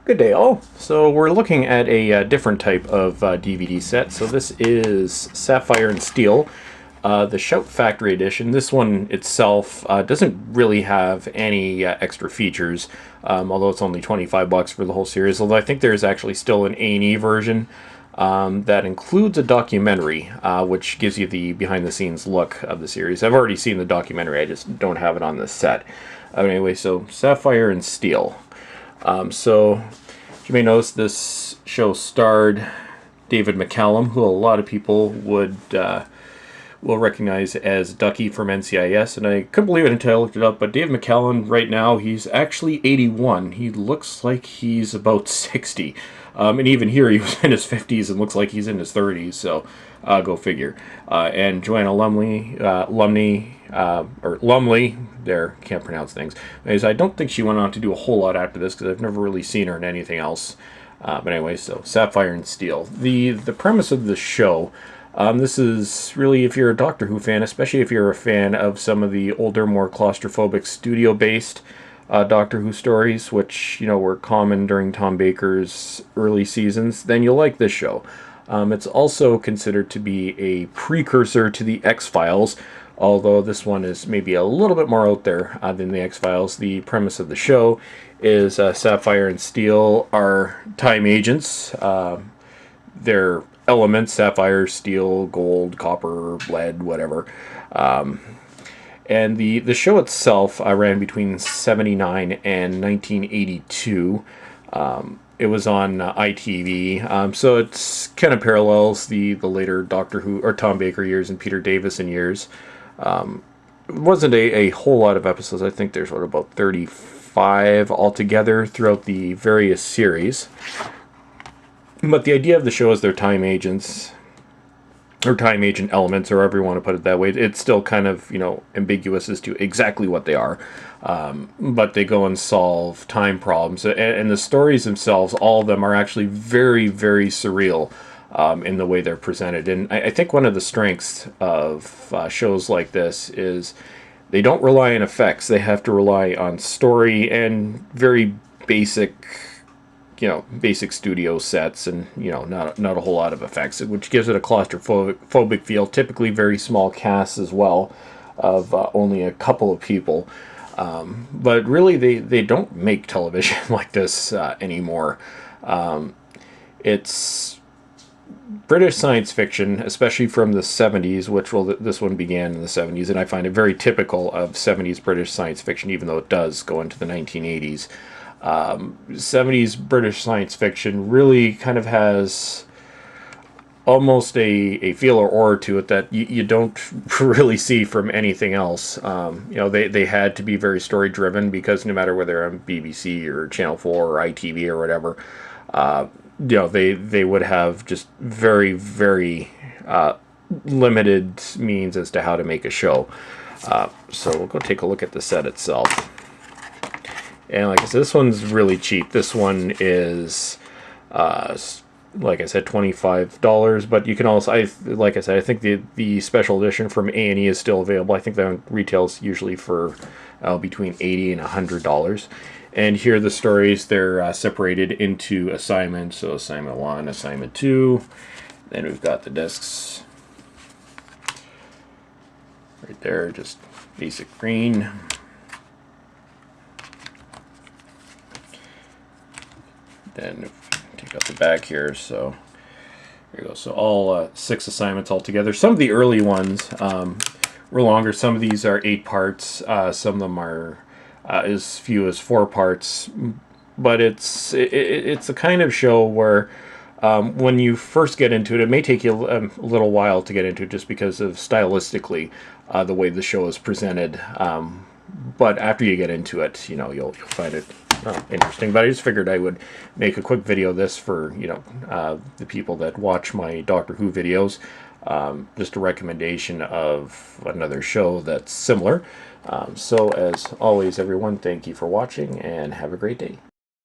Good day, all. So we're looking at a different type of DVD set. So this is Sapphire and Steel, the Shout Factory Edition. This one itself doesn't really have any extra features, although it's only 25 bucks for the whole series. Although I think there's actually still an A&E version that includes a documentary, which gives you the behind-the-scenes look of the series. I've already seen the documentary, I just don't have it on this set. Anyway, so Sapphire and Steel. So you may notice this show starred David McCallum, who a lot of people will recognize as Ducky from NCIS, and I couldn't believe it until I looked it up, but Dave McCallum right now, he's actually 81. He looks like he's about 60. And even here, he was in his 50s and looks like he's in his 30s, so go figure. And Joanna Lumley, there, can't pronounce things. Anyways, I don't think she went on to do a whole lot after this, because I've never really seen her in anything else. But anyway, so Sapphire and Steel. The premise of the show, this is really, if you're a Doctor Who fan, especially if you're a fan of some of the older, more claustrophobic, studio-based Doctor Who stories, which, you know, were common during Tom Baker's early seasons, then you'll like this show. It's also considered to be a precursor to the X-Files, although this one is maybe a little bit more out there than the X-Files. The premise of the show is Sapphire and Steel are time agents. They're elements: sapphire, steel, gold, copper, lead, whatever. And the show itself ran between 79 and 1982. It was on ITV, so it's kind of parallels the later Doctor Who or Tom Baker years and Peter Davison years. It wasn't a whole lot of episodes. I think there's about 35 altogether throughout the various series. But the idea of the show is they're time agents, or time agent elements, or however you want to put it that way. It's still kind of, you know, ambiguous as to exactly what they are. But they go and solve time problems. And the stories themselves, all of them, are actually very, very surreal in the way they're presented. And I think one of the strengths of shows like this is they don't rely on effects. They have to rely on story and very basic, you know, basic studio sets, and, you know, not a whole lot of effects, which gives it a claustrophobic feel. Typically very small casts as well, of only a couple of people. But really, they don't make television like this anymore. It's British science fiction, especially from the 70s, which this one began in the 70s, and I find it very typical of 70s British science fiction, even though it does go into the 1980s. 70s British science fiction really kind of has almost a feel or aura to it that you don't really see from anything else. You know, they had to be very story driven, because no matter whether on BBC or Channel 4 or ITV or whatever, you know, they would have just very, very limited means as to how to make a show. So we'll go take a look at the set itself. And like I said, this one's really cheap. This one is, like I said, $25. But you can also, like I said, I think the special edition from A&E is still available. I think that retails usually for between $80 and $100. And here the stories, they're separated into assignments. So assignment 1, assignment 2. Then we've got the discs right there, just basic green. Then take out the back here, so there you go. So all 6 assignments all together. Some of the early ones were longer. Some of these are 8 parts. Some of them are as few as 4 parts. But it's a kind of show where when you first get into it, it may take you a little while to get into it, just because of stylistically the way the show is presented. But after you get into it, you know, you'll find it interesting. But I just figured I would make a quick video of this for, you know, the people that watch my Doctor Who videos. Just a recommendation of another show that's similar. So as always, everyone, thank you for watching, and have a great day.